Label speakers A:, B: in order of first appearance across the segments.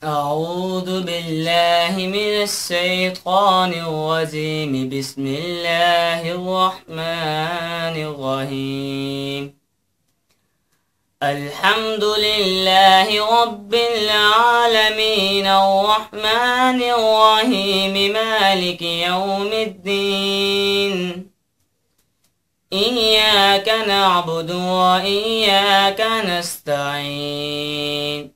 A: أعوذ بالله من الشيطان الرجيم. بسم الله الرحمن الرحيم. الحمد لله رب العالمين الرحمن الرحيم مالك يوم الدين. إياك نعبد وإياك نستعين.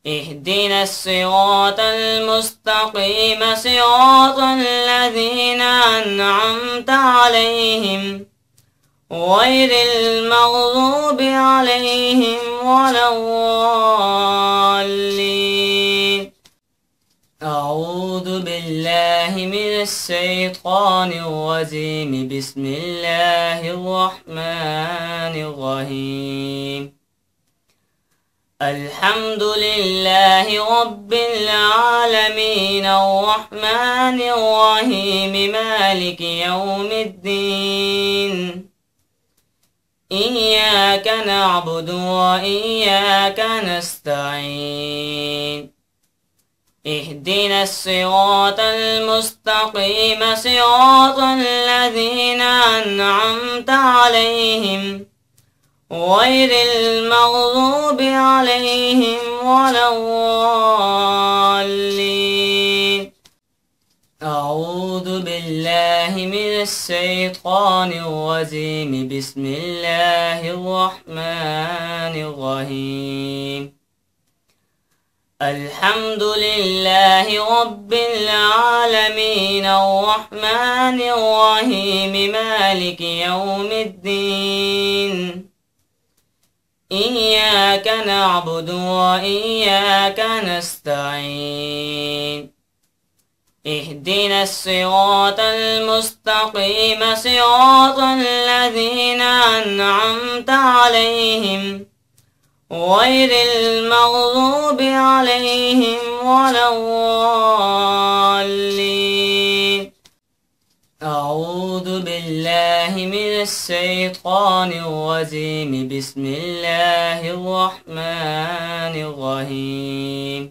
A: اهدنا الصراط المستقيم صراط الذين أنعمت عليهم غير المغضوب عليهم ولا الضالين. أعوذ بالله من الشيطان الرجيم. بسم الله الرحمن الرحيم. الحمد لله رب العالمين الرحمن الرحيم مالك يوم الدين. إياك نعبد وإياك نستعين. اهدنا الصراط المستقيم صراط الذين أنعمت عليهم غير المغضوب عليهم ولا الضالين. أعوذ بالله من الشيطان الرجيم. بسم الله الرحمن الرحيم. الحمد لله رب العالمين الرحمن الرحيم مالك يوم الدين. إياك نعبد وإياك نستعين. اهدنا الصراط المستقيم صراط الذين أنعمت عليهم غير المغضوب عليهم ولا الضالين. أعوذ بالله من الشيطان الرجيم. بسم الله الرحمن الرحيم.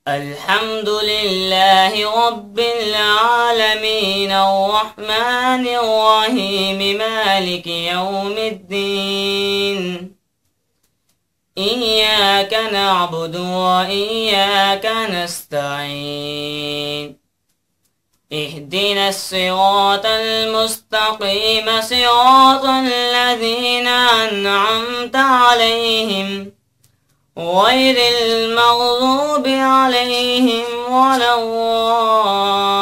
A: الحمد لله رب العالمين الرحمن الرحيم مالك يوم الدين. إياك نعبد وإياك نستعين. اهدنا الصراط المستقيم صراط الذين أنعمت عليهم غير المغضوب عليهم ولا الضالين.